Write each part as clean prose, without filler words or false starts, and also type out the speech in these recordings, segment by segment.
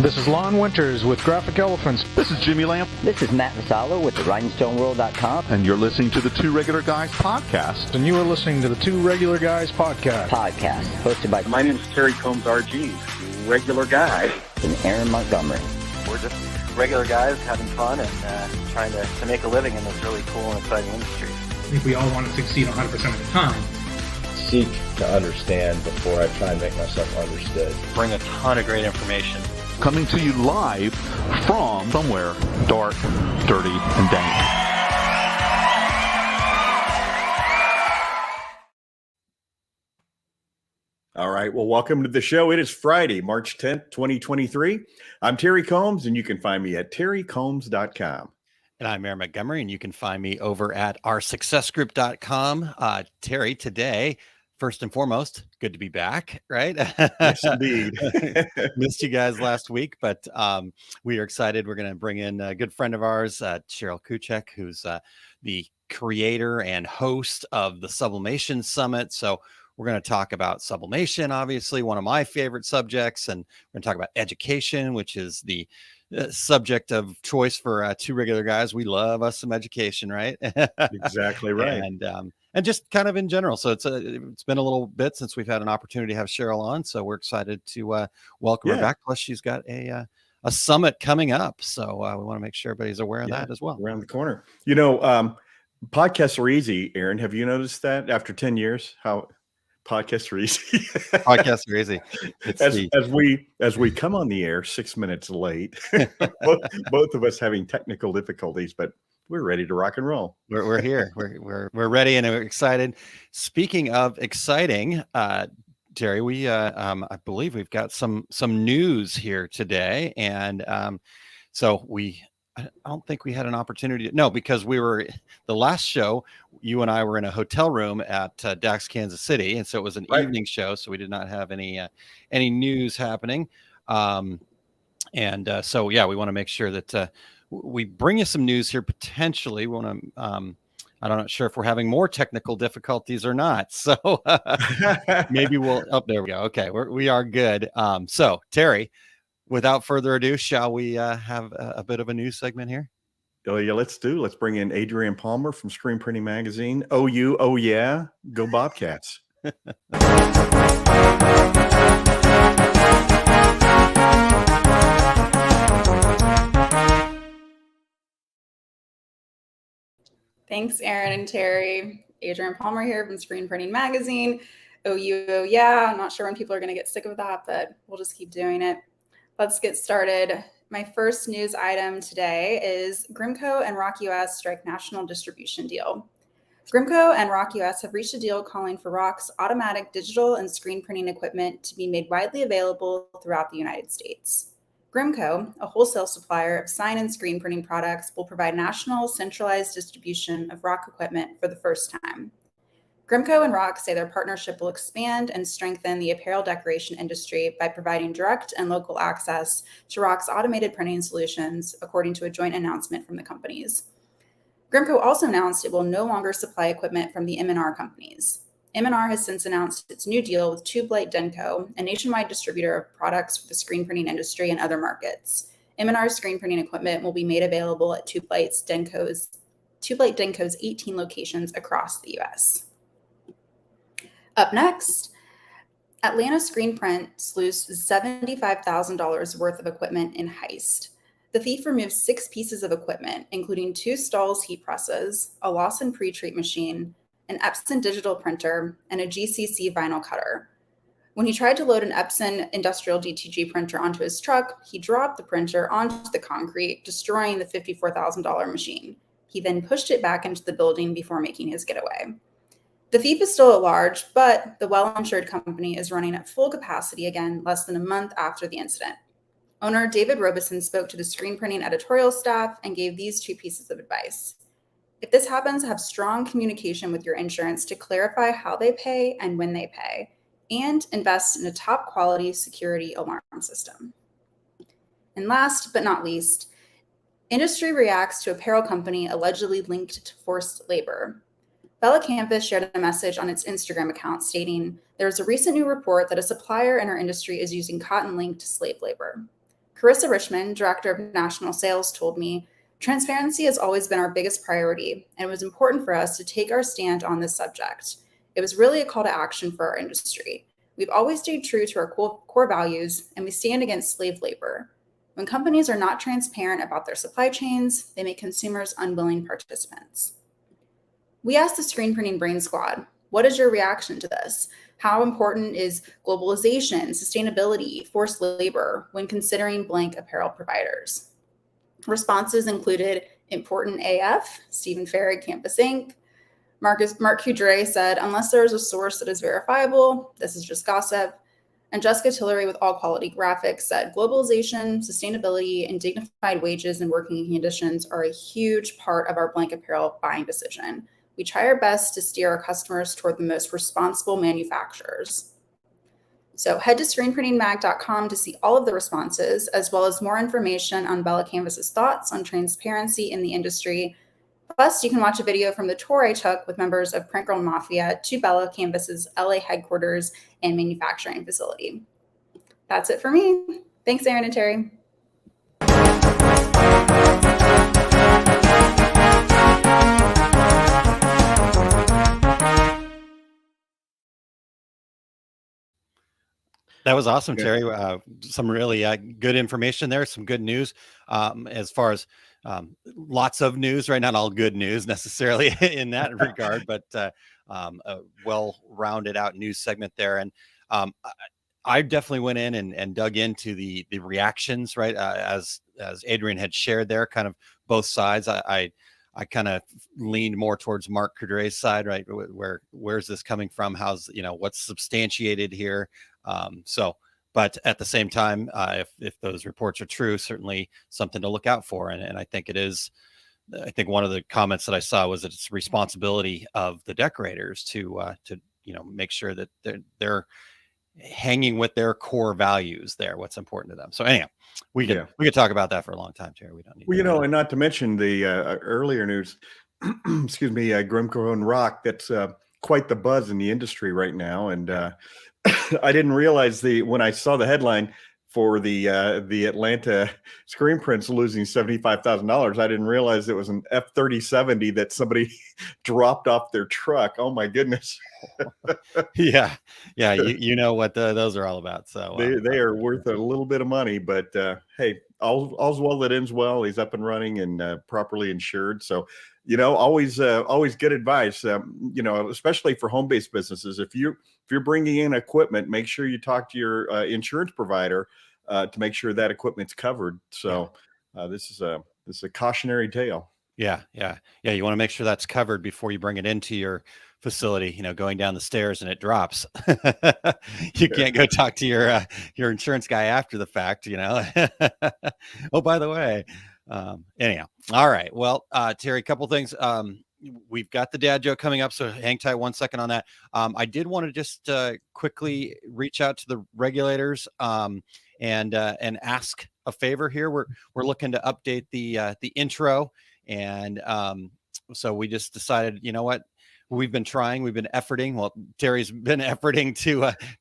This is Lon Winters with Graphic Elephants. This is Jimmy Lamp. This is Matt Vassallo with the RhinestoneWorld.com. And you're listening to the Two Regular Guys podcast. And you are listening to the Two Regular Guys podcast. Hosted by... My name is Terry Combs, RG, regular guy. And Aaron Montgomery. We're just regular guys having fun and trying to make a living in this really cool and exciting industry. I think we all want to succeed 100% of the time. Seek to understand before I try and make myself understood. Bring a ton of great information. Coming to you live from somewhere dark, dirty, and dank. All right. Well, welcome to the show. It is Friday, March 10th, 2023. I'm Terry Combs, and you can find me at terrycombs.com. And I'm Aaron Montgomery, and you can find me over at oursuccessgroup.com. Terry, today, first and foremost, good to be back, right? Yes, indeed. Missed you guys last week, but we are excited. We're going to bring in a good friend of ours, Cheryl Kuchek, who's the creator and host of the Sublimation Summit. So we're going to talk about sublimation, obviously, one of my favorite subjects, and we're going to talk about education, which is the subject of choice for Two Regular Guys. We love us some education, right? Exactly right. And just kind of in general. So it's been a little bit since we've had an opportunity to have Cheryl on. So we're excited to welcome her back. Plus, she's got a summit coming up. So we want to make sure everybody's aware of that as well. Around the corner. You know, podcasts are easy, Aaron. Have you noticed that after 10 years, how podcasts are easy? Podcasts are easy. As we come on the air 6 minutes late, both of us having technical difficulties, but we're ready to rock and roll. We're here. We're ready and we're excited. Speaking of exciting, Terry, we I believe we've got some news here today, and so I don't think we had an opportunity. No, because we were the last show. You and I were in a hotel room at Dax, Kansas City, and so it was an evening show. So we did not have any news happening. So yeah, we want to make sure that we bring you some news here. Potentially, we want to. I'm not sure if we're having more technical difficulties or not. So maybe we'll. Oh, there we go. Okay, we are good. So Terry, without further ado, shall we have a bit of a news segment here? Oh yeah, let's bring in Adrian Palmer from Screen Printing Magazine. Oh yeah, go Bobcats. Thanks, Aaron and Terry. Adrian Palmer here from Screen Printing Magazine. Oh yeah. I'm not sure when people are going to get sick of that, but we'll just keep doing it. Let's get started. My first news item today is Grimco and Rock US strike national distribution deal. Grimco and Rock US have reached a deal calling for Rock's automatic digital and screen printing equipment to be made widely available throughout the United States. Grimco, a wholesale supplier of sign and screen printing products, will provide national centralized distribution of Rock equipment for the first time. Grimco and Rock say their partnership will expand and strengthen the apparel decoration industry by providing direct and local access to Rock's automated printing solutions, according to a joint announcement from the companies. Grimco also announced it will no longer supply equipment from the M&R companies. M&R has since announced its new deal with Tube Light Denko, a nationwide distributor of products for the screen printing industry and other markets. M&R's screen printing equipment will be made available at Tube Light Denko's 18 locations across the U.S. Up next, Atlanta Screen Print slews $75,000 worth of equipment in heist. The thief removed 6 pieces of equipment, including 2 Stahls heat presses, a Lawson pre-treat machine, an Epson digital printer, and a GCC vinyl cutter. When he tried to load an Epson industrial DTG printer onto his truck, he dropped the printer onto the concrete, destroying the $54,000 machine. He then pushed it back into the building before making his getaway. The thief is still at large, but the well-insured company is running at full capacity again less than a month after the incident. Owner David Robeson spoke to the screen printing editorial staff and gave these 2 pieces of advice. If this happens, have strong communication with your insurance to clarify how they pay and when they pay, and invest in a top quality security alarm system. And last but not least, industry reacts to apparel company allegedly linked to forced labor. Bella Campus shared a message on its Instagram account stating, "There is a recent new report that a supplier in our industry is using cotton linked to slave labor. Carissa Richmond, Director of National Sales, told me, transparency has always been our biggest priority, and it was important for us to take our stand on this subject. It was really a call to action for our industry. We've always stayed true to our core values, and we stand against slave labor. When companies are not transparent about their supply chains, they make consumers unwilling participants. We asked the Screen Printing Brain Squad, what is your reaction to this? How important is globalization, sustainability, forced labor when considering blank apparel providers? Responses included important AF, Stephen Farrig, Campus Inc. Mark Kudre said, unless there is a source that is verifiable, this is just gossip. And Jessica Tillery with All Quality Graphics said, globalization, sustainability, and dignified wages and working conditions are a huge part of our blank apparel buying decision. We try our best to steer our customers toward the most responsible manufacturers. So head to screenprintingmag.com to see all of the responses, as well as more information on Bella Canvas's thoughts on transparency in the industry. Plus, you can watch a video from the tour I took with members of Print Girl Mafia to Bella Canvas's LA headquarters and manufacturing facility. That's it for me. Thanks, Aaron and Terry. That was awesome, Terry. Some really good information there. Some good news as far as lots of news, right? Not all good news necessarily in that regard, but a well-rounded out news segment there. And I definitely went in and dug into the reactions, right? As Adrian had shared there, kind of both sides. I kind of leaned more towards Mark Kudre's side, right? Where's this coming from? How's, what's substantiated here? But at the same time, if those reports are true, certainly something to look out for. And I think it is, I think one of the comments that I saw was that it's responsibility of the decorators to make sure that they're hanging with their core values there, what's important to them. So anyhow, we could talk about that for a long time, Terry. We don't need and not to mention the earlier news, excuse me, Grimco and Rock, that's quite the buzz in the industry right now. And I didn't realize when I saw the headline for the Atlanta screen prints losing $75,000, I didn't realize it was an F-3070 that somebody dropped off their truck. Oh my goodness. yeah. You know what those are all about. So they are worth a little bit of money, but hey, all's well that ends well. He's up and running and properly insured. So, always good advice. Especially for home-based businesses. If you're bringing in equipment, make sure you talk to your insurance provider to make sure that equipment's covered. So this is a cautionary tale. Yeah. You want to make sure that's covered before you bring it into your facility, going down the stairs and it drops. You can't go talk to your insurance guy after the fact, Oh, by the way, anyhow. All right. Well, Terry, a couple things. We've got the dad joke coming up, so hang tight 1 second on that. I did want to just quickly reach out to the regulators and ask a favor here. We're looking to update the intro, and so we just decided, we've been efforting. Well, Terry's been efforting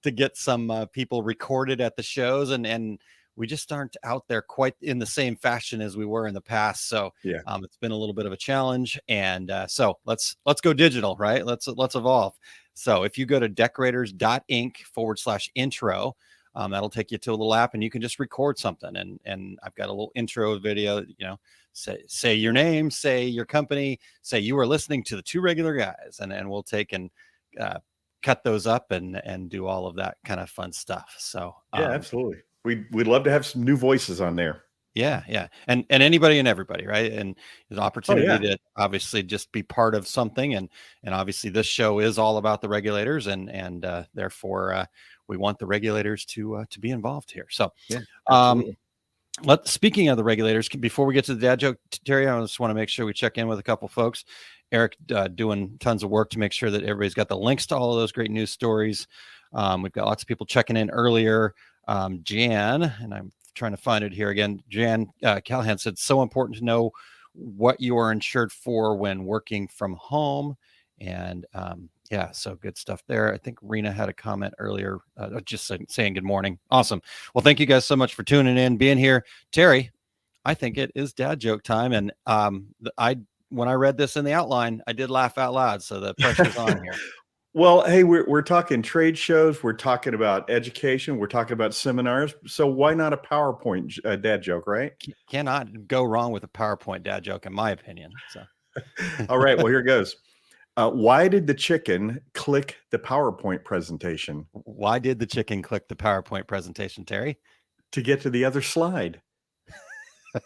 to get some people recorded at the shows, and we just aren't out there quite in the same fashion as we were in the past. So it's been a little bit of a challenge. And so let's go digital, right? Let's evolve. So if you go to decorators.inc/intro, that'll take you to a little app and you can just record something. And I've got a little intro video, say your name, say your company, say you were listening to the Two Regular Guys, and we'll take and cut those up and do all of that kind of fun stuff. So absolutely. We'd love to have some new voices on there. Yeah. And anybody and everybody, right? And there's an opportunity to obviously just be part of something. And obviously this show is all about the regulators and therefore we want the regulators to be involved here. So speaking of the regulators, before we get to the dad joke, Terry, I just want to make sure we check in with a couple folks. Eric doing tons of work to make sure that everybody's got the links to all of those great news stories. We've got lots of people checking in earlier. Jan, and I'm trying to find it here again. Jan Callahan said, so important to know what you are insured for when working from home. And Yeah, so good stuff there. I think Rena had a comment earlier, just saying good morning. Awesome. Well, thank you guys so much for tuning in, being here. Terry, I think it is dad joke time, and when I read this in the outline, I did laugh out loud, so the pressure's on here. Well, hey, we're talking trade shows, we're talking about education, we're talking about seminars. So why not a PowerPoint dad joke, right? Cannot go wrong with a PowerPoint dad joke, in my opinion. So, all right. Well, here goes. Why did the chicken click the PowerPoint presentation? Why did the chicken click the PowerPoint presentation, Terry? To get to the other slide.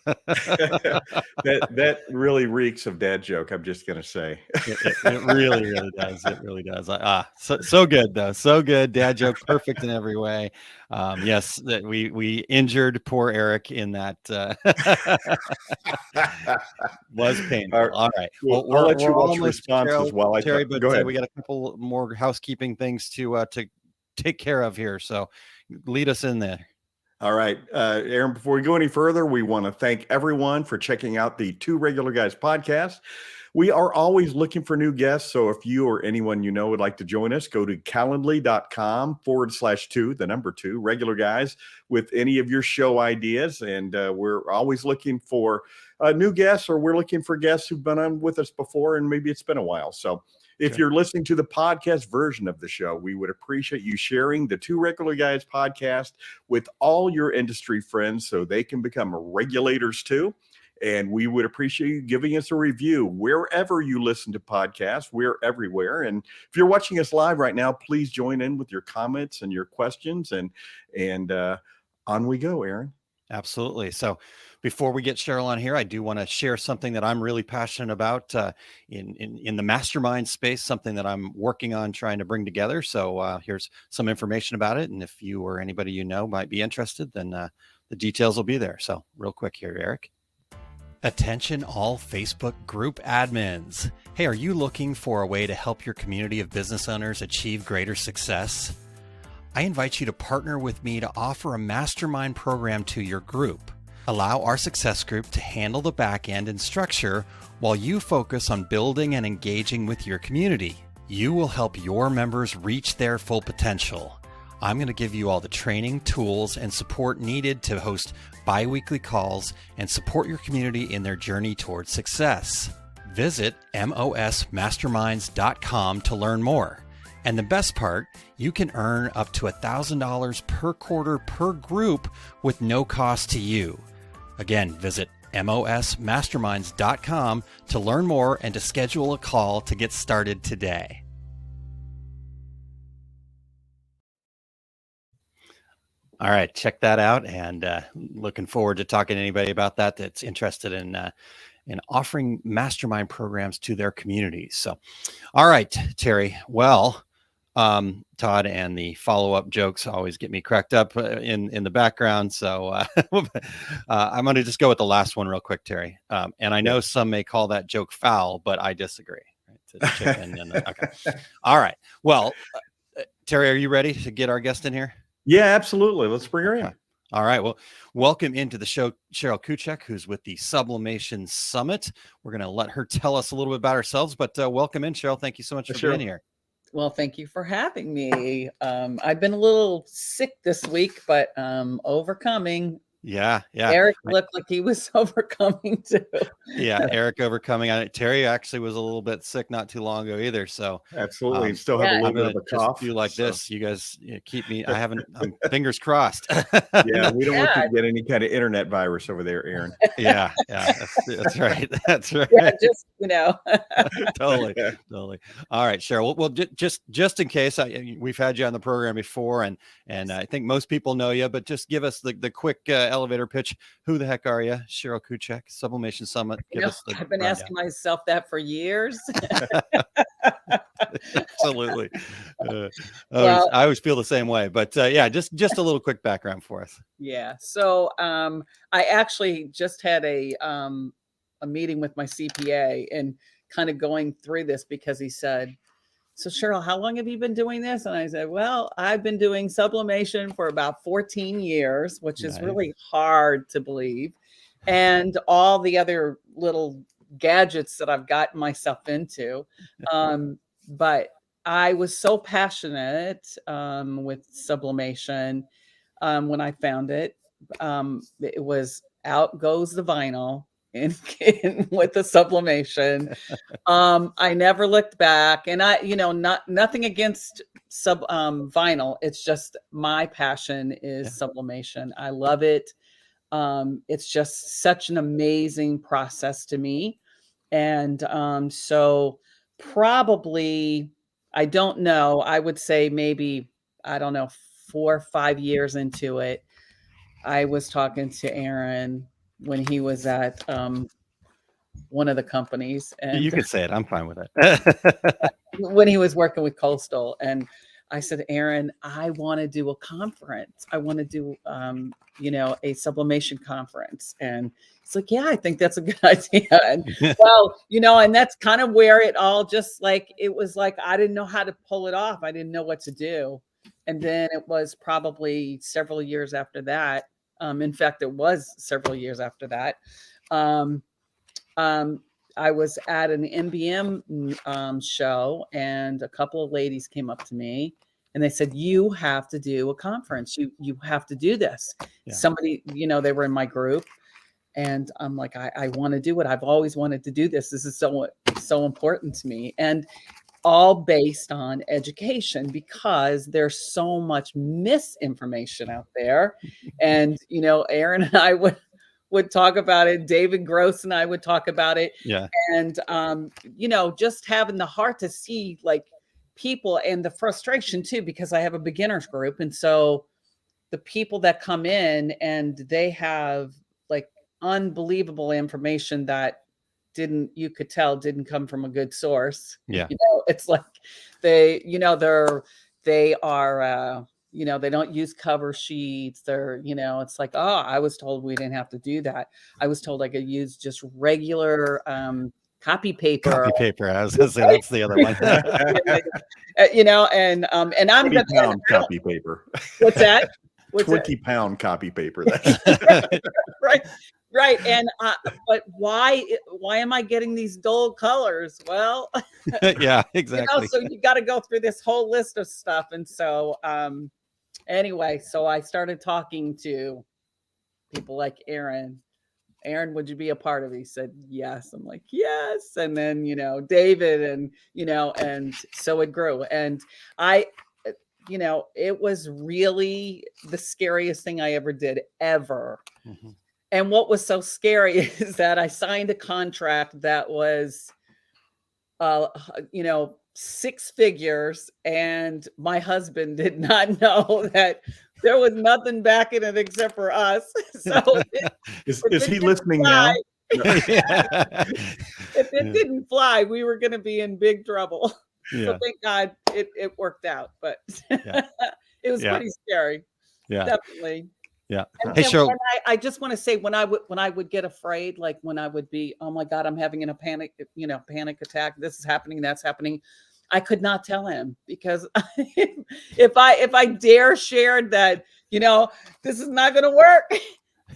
that really reeks of dad joke. I'm just gonna say it really does. It really does. So good though. So good. Dad joke, perfect in every way. Yes, that we injured poor Eric in that. Was painful. All right. Well, I'll let you watch responses while I Terry, but go ahead. We got a couple more housekeeping things to take care of here. So lead us in there. All right, Aaron, before we go any further, we want to thank everyone for checking out the Two Regular Guys podcast. We are always looking for new guests. So if you or anyone you know would like to join us, go to calendly.com/2, the number 2, regular guys, with any of your show ideas. And we're always looking for new guests, or we're looking for guests who've been on with us before, and maybe it's been a while. So if you're listening to the podcast version of the show, we would appreciate you sharing the Two Regular Guys podcast with all your industry friends so they can become regulators too. And we would appreciate you giving us a review wherever you listen to podcasts. We're everywhere. And if you're watching us live right now, please join in with your comments and your questions. And on we go, Aaron. Absolutely. So before we get Cheryl on here, I do want to share something that I'm really passionate about in the mastermind space, something that I'm working on trying to bring together. So here's some information about it. And if you or anybody you know might be interested, then the details will be there. So real quick here, Eric. Attention all Facebook group admins. Hey, are you looking for a way to help your community of business owners achieve greater success? I invite you to partner with me to offer a mastermind program to your group. Allow our success group to handle the back end and structure while you focus on building and engaging with your community. You will help your members reach their full potential. I'm going to give you all the training, tools, and support needed to host bi-weekly calls and support your community in their journey towards success. Visit mosmasterminds.com to learn more. And the best part, you can earn up to $1,000 per quarter per group with no cost to you. Again, visit mosmasterminds.com to learn more and to schedule a call to get started today. All right, check that out, and looking forward to talking to anybody about that that's interested in offering mastermind programs to their communities. So, all right, Terry. Well, Todd and the follow-up jokes always get me cracked up in the background. So I'm going to just go with the last one real quick, Terry. And I know some may call that joke foul, but I disagree. Right? Okay. All right. Well, Terry, are you ready to get our guest in here? Yeah, absolutely. Let's bring her in. All right. Well, welcome into the show, Cheryl Kuchek, who's with the Sublimation Summit. We're going to let her tell us a little bit about ourselves, but welcome in, Cheryl. Thank you so much for being here. Well, thank you for having me. I've been a little sick this week, but overcoming. Yeah. Eric looked like he was overcoming too. Yeah, Eric overcoming on it. Terry actually was a little bit sick not too long ago either. So absolutely, still have a little bit of a cough. Do like this. You guys keep me. I'm fingers crossed. Yeah, we don't want you to get any kind of internet virus over there, Aaron. Yeah, that's right. That's right. Yeah, just totally. All right, Cheryl. Well, just in case, we've had you on the program before, and I think most people know you, but just give us the quick elevator pitch. Who the heck are you? Cheryl Kuchek, Sublimation Summit. I've been asking myself that for years. Absolutely. I always feel the same way, but just a little quick background for us. Yeah. So I actually just had a meeting with my CPA and kind of going through this because he said, so Cheryl, how long have you been doing this? And I said, well, I've been doing sublimation for about 14 years, which is really hard to believe. And all the other little gadgets that I've gotten myself into. But I was so passionate with sublimation when I found it. It was out goes the vinyl in with the sublimation. I never looked back, and nothing against vinyl. It's just my passion is sublimation. I love it. It's just such an amazing process to me. And so probably, I don't know, I would say maybe, I don't know, 4 or 5 years into it, I was talking to Aaron when he was at one of the companies. And You could say it. I'm fine with it. when he was working with Coastal, and I said, Aaron, I want to do a conference. I want to do, a sublimation conference. And he's like, yeah, I think that's a good idea. And well, and that's kind of where it all just like, it was like, I didn't know how to pull it off. I didn't know what to do. And then it was probably several years after that. In fact, it was several years after that. I was at an NBM show, and a couple of ladies came up to me and they said, you have to do a conference. You have to do this. Yeah. Somebody, they were in my group, and I'm like, I want to do it. I've always wanted to do this. This is so important to me. And all based on education, because there's so much misinformation out there. And, Aaron and I would talk about it. David Gross and I would talk about it. Yeah. And, just having the heart to see like people, and the frustration too, because I have a beginners group. And so the people that come in and they have like unbelievable information that you could tell didn't come from a good source. Yeah. It's like they are, they don't use cover sheets. They're, it's like, oh, I was told we didn't have to do that. I was told I could use just regular copy paper. Copy paper. I was going to say that's the other one. And I'm 20 pound copy paper. What's that? 20-pound copy paper. Right. And but why am I getting these dull colors? Well, yeah, exactly. So you got to go through this whole list of stuff. And so anyway, so I started talking to people like Aaron. Aaron, would you be a part of it? He said, yes. I'm like, yes. And then, David, and, and so it grew. And it was really the scariest thing I ever did, ever. Mm-hmm. And what was so scary is that I signed a contract that was, 6 figures, and my husband did not know that there was nothing backing it except for us. So is he listening now? If it didn't fly, we were going to be in big trouble. Yeah. So thank God it worked out, but it was pretty scary. Yeah, definitely. Yeah. And, Cheryl, I just want to say, when I would get afraid, like when I would be, oh my God, I'm having a panic attack. This is happening. That's happening. I could not tell him, because if I dare shared that, this is not going to work,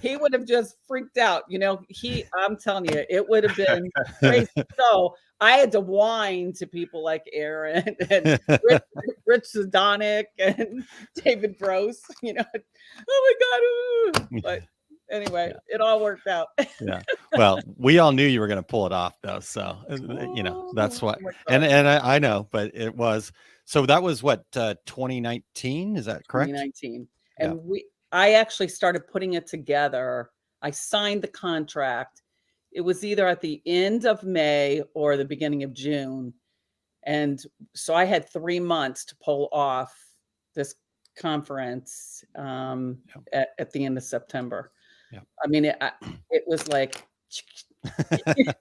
he would have just freaked out. I'm telling you, it would have been crazy. So I had to whine to people like Aaron and Rich Zdonik and David Gross, oh my God. But anyway, it all worked out. Yeah. Well, we all knew you were going to pull it off though. So, that's what, and I know, but it was, so that was what, 2019, is that correct? 2019. And I actually started putting it together. I signed the contract. It was either at the end of May or the beginning of June. And so I had 3 months to pull off this conference at the end of September. Yeah. I mean, it was like, I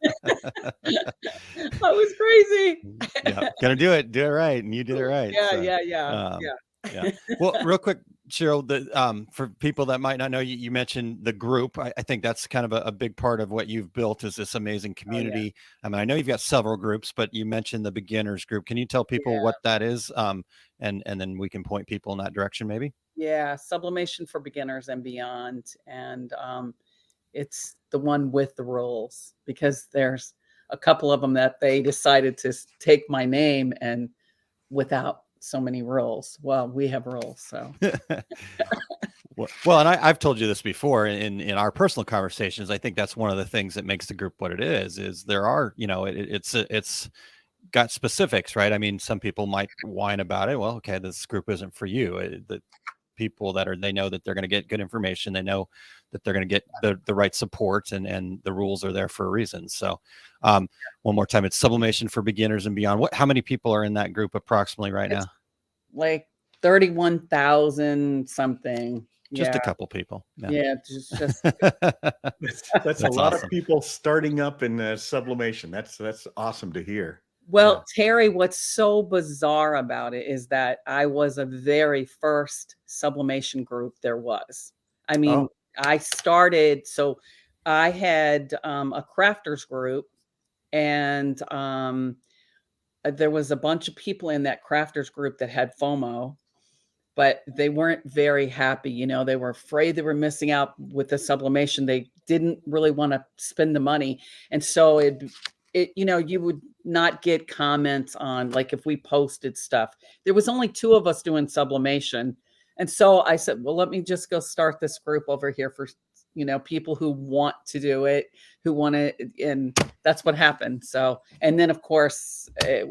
was crazy. Yeah. Gonna do it right. And you did it right. Yeah. Yeah. Well, real quick, Cheryl, for people that might not know, you mentioned the group. I think that's kind of a big part of what you've built, is this amazing community. Oh, yeah. I mean, I know you've got several groups, but you mentioned the beginners group. Can you tell people what that is? And then we can point people in that direction, maybe. Yeah. Sublimation for Beginners and Beyond. And it's the one with the rules, because there's a couple of them that they decided to take my name and without so many rules. Well, we have rules, so. Well, and I've told you this before in our personal conversations. I think that's one of the things that makes the group what it is there are, it's got specifics, right? I mean, some people might whine about it. Well, okay, this group isn't for you. The people they know that they're going to get good information. They know that they're going to get the right support, and the rules are there for a reason. So one more time, it's Sublimation for Beginners and Beyond. How many people are in that group approximately right now? Like 31,000 something. Just a couple people. Yeah, just that's a lot of people starting up in sublimation. That's awesome to hear. Well, yeah. Terry, what's so bizarre about it is that I was a very first sublimation group there was. I mean, I started, so I had a crafters group, and there was a bunch of people in that crafters group that had FOMO, but they weren't very happy. They were afraid they were missing out with the sublimation. They didn't really want to spend the money. And so you would not get comments on, like, if we posted stuff. There was only 2 of us doing sublimation. And so I said, well, let me just go start this group over here for, people who want to do it, who want to, and that's what happened. So, and then of course it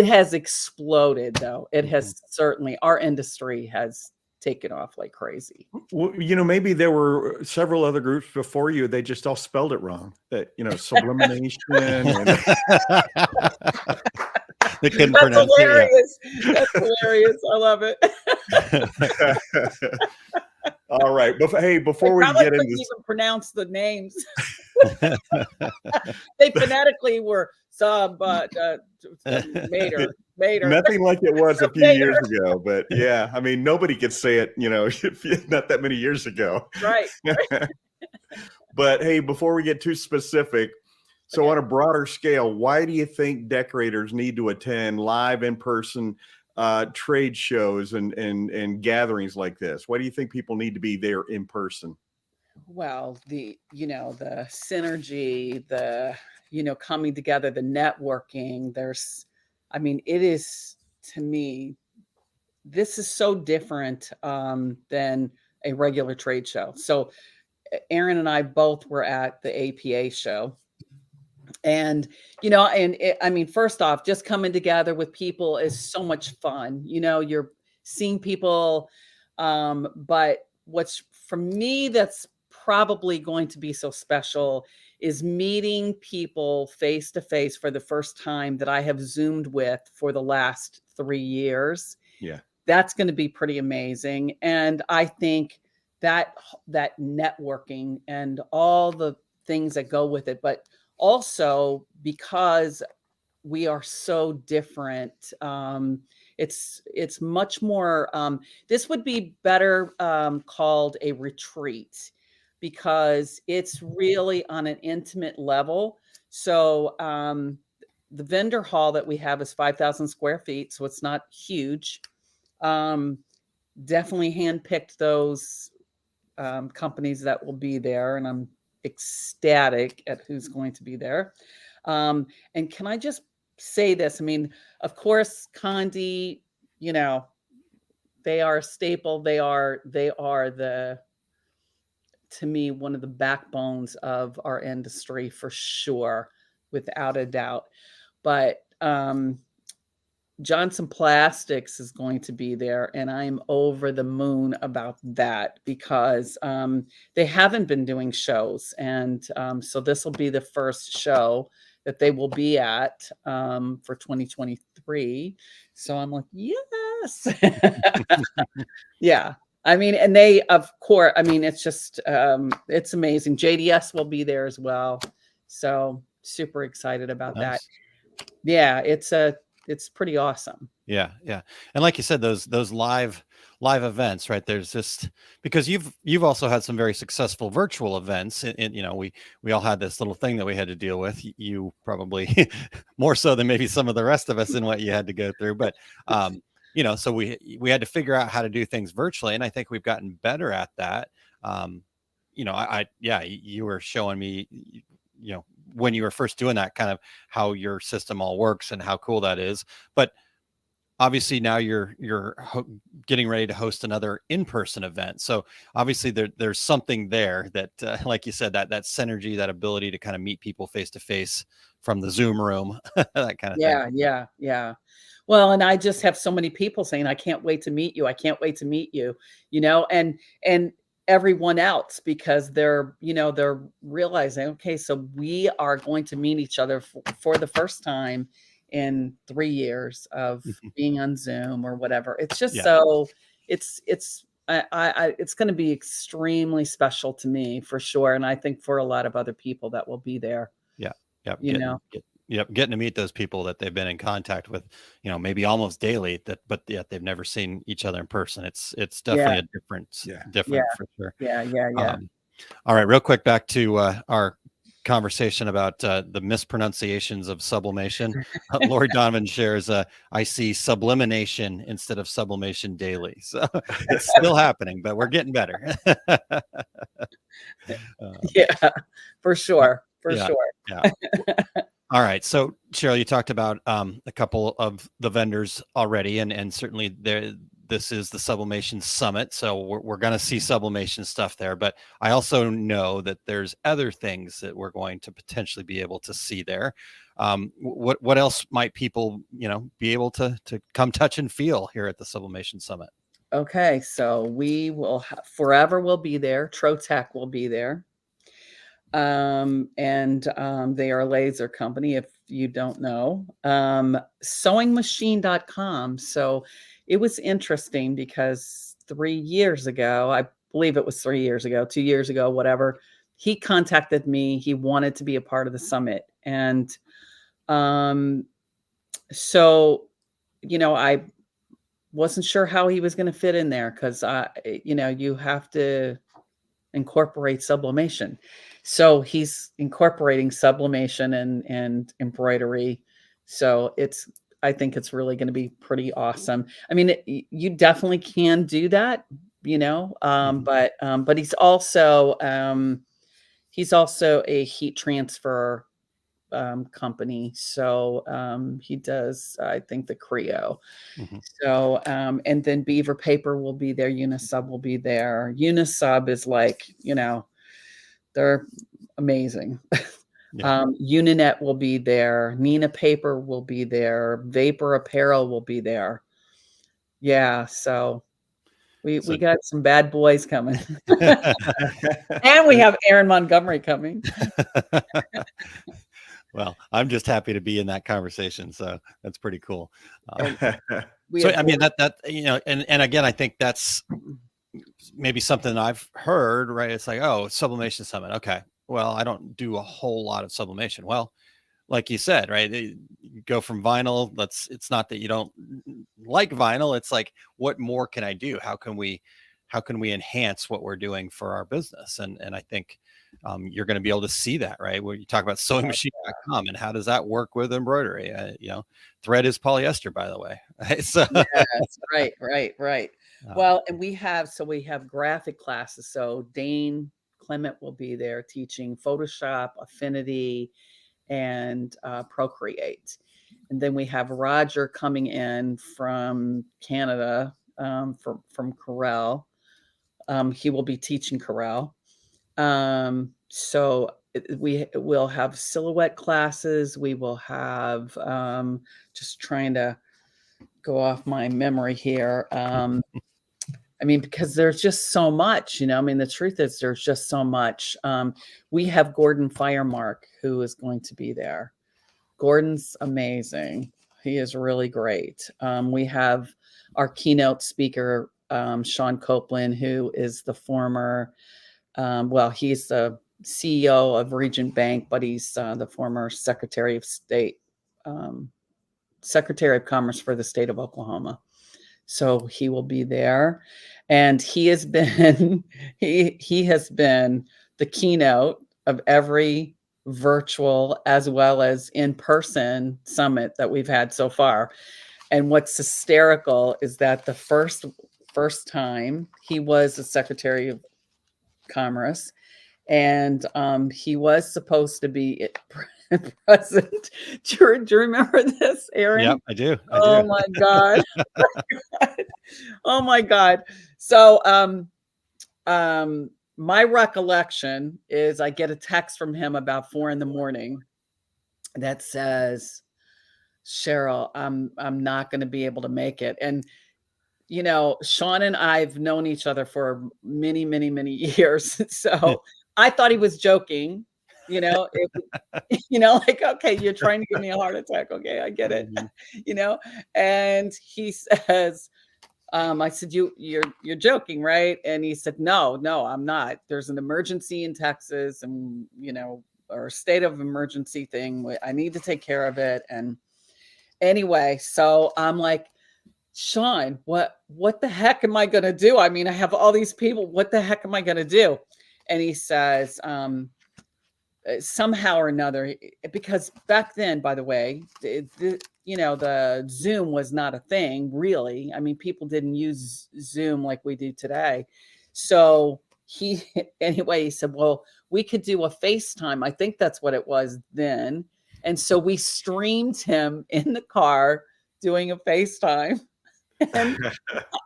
has exploded though. It has certainly, our industry has taken off like crazy. Well, maybe there were several other groups before you. They just all spelled it wrong. That, sublimation. They couldn't That's pronounce hilarious. That's hilarious. I love it. All right. But hey, before we get into this, even pronounce the names. They phonetically were Mater. Nothing like it was a few years ago, but yeah, I mean, nobody could say it, not that many years ago. Right. But hey, before we get too specific, so on a broader scale, why do you think decorators need to attend live in-person trade shows and gatherings like this? Why do you think people need to be there in person? Well, the synergy, the, coming together, the networking, it is, to me, this is so different than a regular trade show. So Aaron and I both were at the APA show. And, first off, just coming together with people is so much fun. You're seeing people. But what's, for me, that's probably going to be so special is meeting people face to face for the first time that I have Zoomed with for the last 3 years. Yeah. That's going to be pretty amazing. And I think that networking and all the things that go with it, but also because we are so different, it's much more, this would be better called a retreat, because it's really on an intimate level. So the vendor hall that we have is 5,000 square feet, so it's not huge. Definitely handpicked those companies that will be there, and I'm ecstatic at who's going to be there. And can I just say this? Of course, Condi, they are a staple. They are the, to me, one of the backbones of our industry for sure, without a doubt. But Johnson Plastics is going to be there, and I'm over the moon about that, because they haven't been doing shows, and so this will be the first show that they will be at for 2023. So I'm like, yes. Yeah. And they, of course, it's just, it's amazing. JDS will be there as well. So super excited about that. Yeah. It's pretty awesome. Yeah. Yeah. And like you said, those live events, right? There's just, because you've also had some very successful virtual events, and we all had this little thing that we had to deal with. You probably more so than maybe some of the rest of us in what you had to go through, but so we had to figure out how to do things virtually, and I think we've gotten better at that. You were showing me, when you were first doing that, kind of how your system all works and how cool that is. But obviously now you're getting ready to host another in-person event. So obviously there's something there that, like you said, that synergy, that ability to kind of meet people face to face from the Zoom room, that kind of thing. Yeah. Well, and I just have so many people saying, I can't wait to meet you. I can't wait to meet you, and everyone else, because they're realizing, okay, so we are going to meet each other for the first time in 3 years of being on Zoom or whatever. It's just so it's going to be extremely special to me for sure. And I think for a lot of other people that will be there. Getting to meet those people that they've been in contact with, maybe almost daily, but yet they've never seen each other in person. It's definitely a different for sure. Yeah. All right, real quick, back to our conversation about the mispronunciations of sublimation. Lori Donovan shares, I see sublimation instead of sublimation daily. So it's still happening, but we're getting better. Yeah, for sure. Yeah. All right. So Cheryl, you talked about a couple of the vendors already, and certainly this is the Sublimation Summit. So we're going to see sublimation stuff there, but I also know that there's other things that we're going to potentially be able to see there. What else might people, be able to come touch and feel here at the Sublimation Summit? Okay. So we will Forever will be there. Trotec will be there. And they are a laser company, if you don't know. Sewingmachine.com. So it was interesting because 3 years ago, I believe it was 3 years ago, 2 years ago, whatever, he contacted me. He wanted to be a part of the summit. And so, I wasn't sure how he was going to fit in there because, you have to incorporate sublimation. So he's incorporating sublimation and embroidery. So I think it's really going to be pretty awesome. I mean, you definitely can do that, but he's also a heat transfer company. So he does, I think, the Creo. So and then Beaver Paper will be there. Unisub will be there. Unisub is like, they're amazing. Uninet will be there. Nina Paper will be there. Vapor Apparel will be there. Yeah, so we got some bad boys coming. And we have Aaron Montgomery coming. Well, I'm just happy to be in that conversation. So that's pretty cool. I mean, and again, I think that's maybe something I've heard, right? It's like, oh, Sublimation Summit. Okay. Well, I don't do a whole lot of sublimation. Well, like you said, right? You go from vinyl. It's not that you don't like vinyl. It's like, what more can I do? How can we enhance what we're doing for our business? And I think you're going to be able to see that, right? Where you talk about sewingmachine.com and how does that work with embroidery? Thread is polyester, by the way. Right? So yes, right. Well, and we have graphic classes. So Dane Clement will be there teaching Photoshop, Affinity, and Procreate. And then we have Roger coming in from Canada, from Corel. He will be teaching Corel. So we will have silhouette classes. We will have, just trying to go off my memory here. I mean, because there's just so much, I mean, the truth is there's just so much. We have Gordon Firemark, who is going to be there. Gordon's amazing. He is really great. We have our keynote speaker, Sean Copeland, who is the former, he's the CEO of Regent Bank, but he's the former Secretary of State, Secretary of Commerce for the state of Oklahoma. So he will be there, and he has been he has been the keynote of every virtual as well as in-person summit that we've had so far. And what's hysterical is that the first time he was the Secretary of Commerce, and he was supposed to be present. Do you remember this, Aaron? Yep, I do. Oh my God. Oh my God. So my recollection is I get a text from him about 4 a.m. that says, Cheryl, I'm not going to be able to make it. And you know, Sean and I've known each other for many, many, many years. So I thought he was joking, you know, you know, like, okay, you're trying to give me a heart attack. Okay, I get it, you know. And he says, I said, you're joking, right? And he said, no, I'm not. There's an emergency in Texas, and you know, or state of emergency thing. I need to take care of it. And anyway, so I'm like, Sean, what the heck am I going to do? I mean, I have all these people. What the heck am I going to do? And he says, somehow or another, because back then, by the way, you know, the Zoom was not a thing, really. I mean, people didn't use Zoom like we do today. So anyway, he said, well, we could do a FaceTime. I think that's what it was then. And so we streamed him in the car doing a FaceTime. And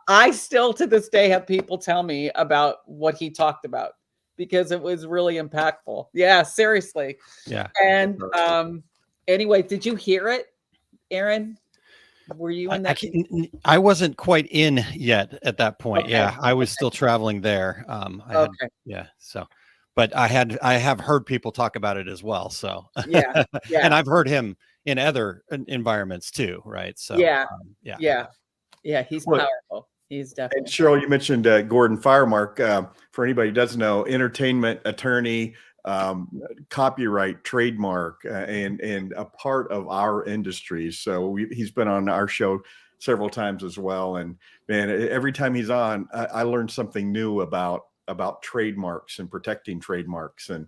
I still to this day have people tell me about what he talked about because it was really impactful. Yeah, seriously. Yeah. And anyway, did you hear it, Aaron? Were you in that? I wasn't quite in yet at that point. Okay. Yeah, I was still traveling there. So, but I have heard people talk about it as well. So yeah. And I've heard him in other environments too, right? So yeah, he's powerful. He's definitely. And Cheryl, you mentioned Gordon Firemark. For anybody who doesn't know, entertainment attorney, copyright, trademark, and a part of our industry. So he's been on our show several times as well. And man, every time he's on, I learned something new about trademarks and protecting trademarks and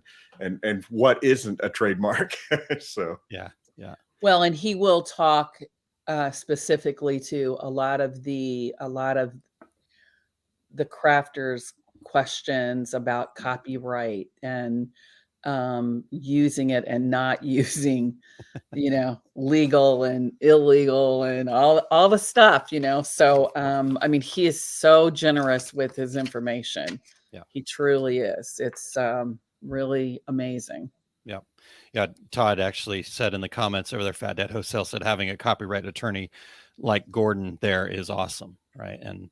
what isn't a trademark. So yeah. Well, and he will talk specifically to a lot of the crafters' questions about copyright and using it and not using, you know, legal and illegal and all the stuff, you know. So I mean, he is so generous with his information. Yeah, he truly is. It's really amazing. Yeah, Todd actually said in the comments over there, Fat Dad Hosel said having a copyright attorney like Gordon there is awesome, right? And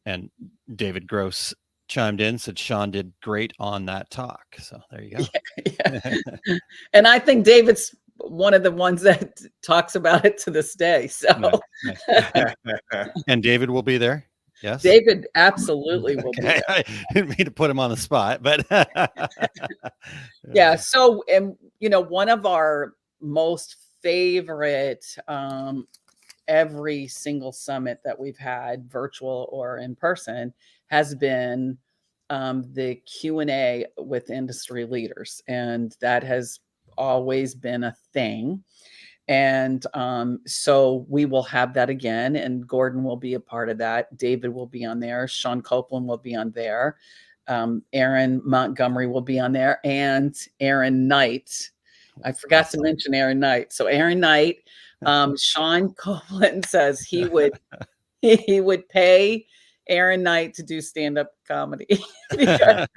and David Gross chimed in, said Sean did great on that talk. So there you go. Yeah. And I think David's one of the ones that talks about it to this day. So nice. And David will be there. Yes, David absolutely will be there. I didn't mean to put him on the spot, but yeah. So, and you know, one of our most favorite every single summit that we've had, virtual or in person, has been the Q&A with industry leaders, and that has always been a thing. And so we will have that again, and Gordon will be a part of that. David will be on there. Sean Copeland will be on there. Aaron Montgomery will be on there, and Aaron Knight. I forgot to mention Aaron Knight. So Aaron Knight, Sean Copeland says he would pay Aaron Knight to do stand-up comedy. Because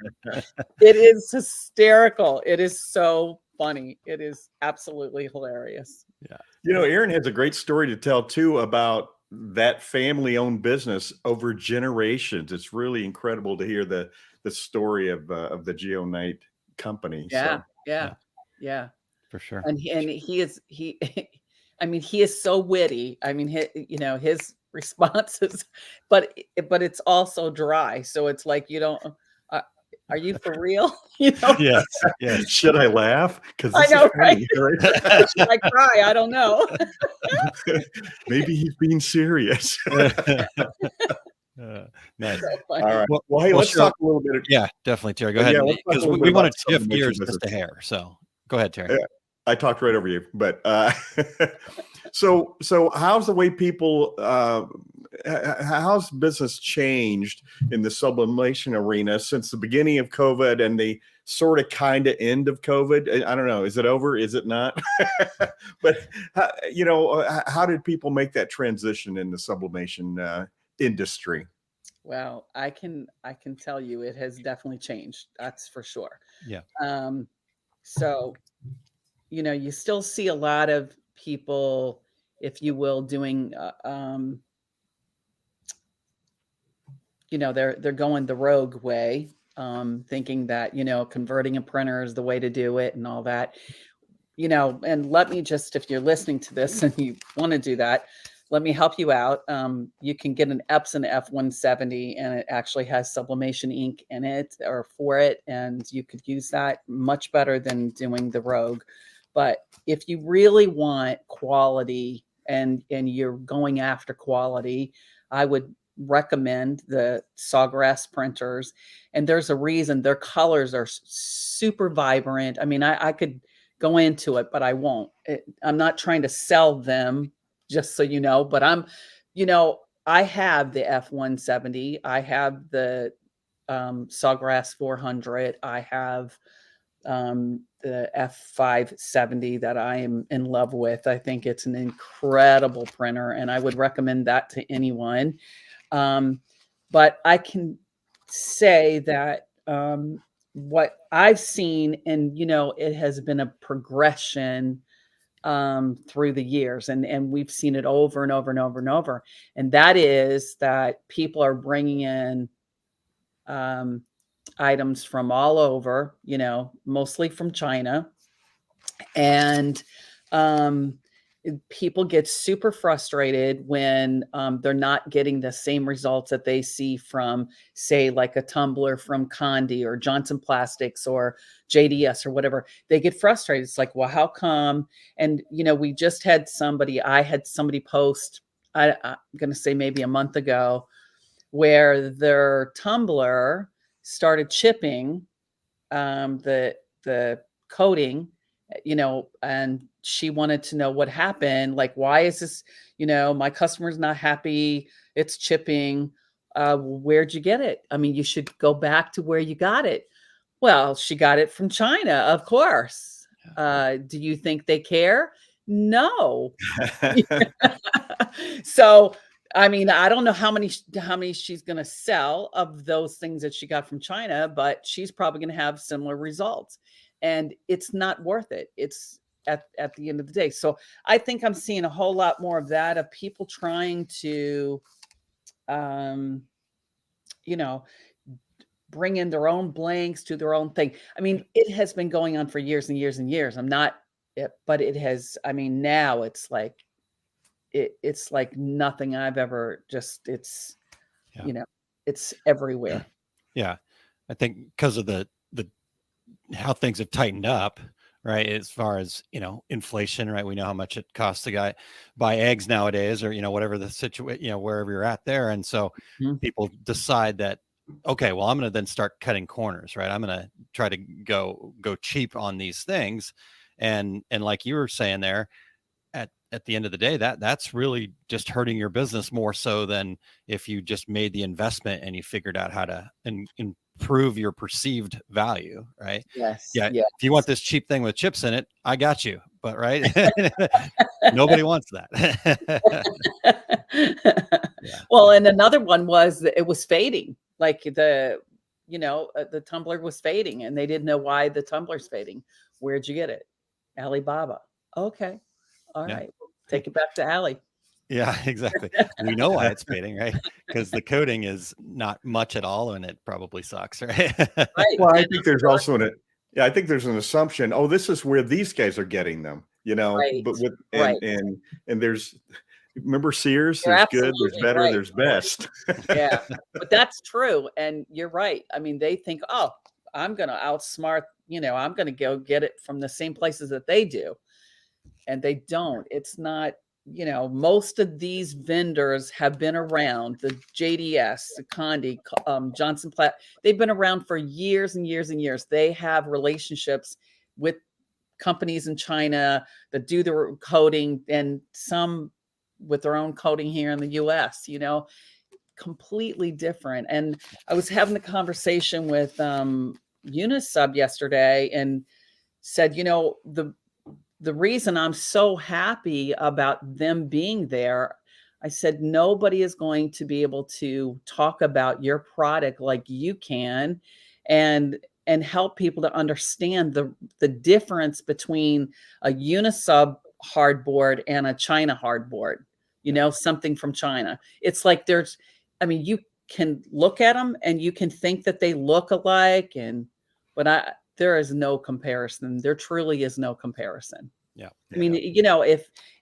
it is hysterical. It is so funny. It is absolutely hilarious. Yeah. You know, Aaron has a great story to tell too about that family-owned business over generations. It's really incredible to hear the story of the Geo Knight company. Yeah, so. yeah, for sure. And he is I mean, he is so witty. I mean, his responses, but it's also dry. So it's like, you don't. Are you for real? You know? Yes. Should I laugh? Because I know, right? Should I cry? I don't know. Maybe he's being serious. Nice. So all right. Well, hey, let's talk a little bit. Yeah, definitely, Terry. Go ahead. Because we want to shift gears just a hair. So go ahead, Terry. Yeah, I talked right over you, but so how's the way people how's business changed in the sublimation arena since the beginning of COVID and the sort of kind of end of COVID? I don't know. Is it over? Is it not? But how did people make that transition in the sublimation industry? Well, I can tell you it has definitely changed. That's for sure. Yeah. So, you still see a lot of people, if you will, doing, they're going the rogue way, thinking that, converting a printer is the way to do it and all that, and let me just, if you're listening to this and you want to do that, let me help you out. You can get an Epson F170 and it actually has sublimation ink in it or for it. And you could use that much better than doing the Rogue. But if you really want quality and you're going after quality, I would recommend the Sawgrass printers. And there's a reason their colors are super vibrant. I mean, I could go into it, but I won't. I'm not trying to sell them, just so you know, but I have the F170. I have the Sawgrass 400. I have the F570 that I am in love with. I think it's an incredible printer and I would recommend that to anyone. But I can say that what I've seen, and it has been a progression through the years, and we've seen it over and over and over and over. And that is that people are bringing in items from all over, mostly from China. And people get super frustrated when they're not getting the same results that they see from, say, like a tumbler from Condi or Johnson Plastics or JDS or whatever. They get frustrated. It's like, well, how come? And, we just had I had somebody post, I'm going to say maybe a month ago, where their tumbler started chipping the coating, and she wanted to know what happened. Like, why is this, my customer's not happy. It's chipping. Where'd you get it? I mean, you should go back to where you got it. Well, she got it from China, of course. Do you think they care? No. So, I mean, I don't know how many she's going to sell of those things that she got from China, but she's probably going to have similar results. And it's not worth it. It's at the end of the day. So I think I'm seeing a whole lot more of that, of people trying to, bring in their own blanks, to their own thing. I mean, it has been going on for years and years and years. But it has, I mean, now it's like, it's like nothing I've ever it's everywhere. Yeah. I think because of the how things have tightened up, right? As far as, inflation, right? We know how much it costs to buy eggs nowadays, or, whatever the situation, wherever you're at there. And so people decide that, okay, well, I'm going to then start cutting corners, right? I'm going to try to go cheap on these things. And like you were saying there, at the end of the day, that's really just hurting your business more so than if you just made the investment and you figured out how to improve your perceived value, right? Yes. Yeah. Yes. If you want this cheap thing with chips in it, I got you. But right, nobody wants that. Yeah. Well, and another one was that it was fading. Like the tumbler was fading, and they didn't know why the tumbler's fading. Where'd you get it? Alibaba. Okay. All right. Take it back to Allie. Yeah, exactly. We know why it's fading, right? Because the coating is not much at all, and it probably sucks, right? Right. Well, I think there's also I think there's an assumption. Oh, this is where these guys are getting them, Right. But with Right. and there's, remember Sears? You're There's good, there's absolutely better, right. there's best. Yeah, but that's true, and you're right. I mean, they think, oh, I'm going to outsmart. I'm going to go get it from the same places that they do, and they don't. It's not. Most of these vendors have been around. The JDS, the Condi, Johnson Platt. They've been around for years and years and years. They have relationships with companies in China that do the coding, and some with their own coating here in the US, completely different. And I was having a conversation with Unisub yesterday and said, the reason I'm so happy about them being there, I said, nobody is going to be able to talk about your product like you can and help people to understand the difference between a Unisub hardboard and a China hardboard, something from China. It's like you can look at them and you can think that they look alike, but there is no comparison. There truly is no comparison. Yeah. I mean,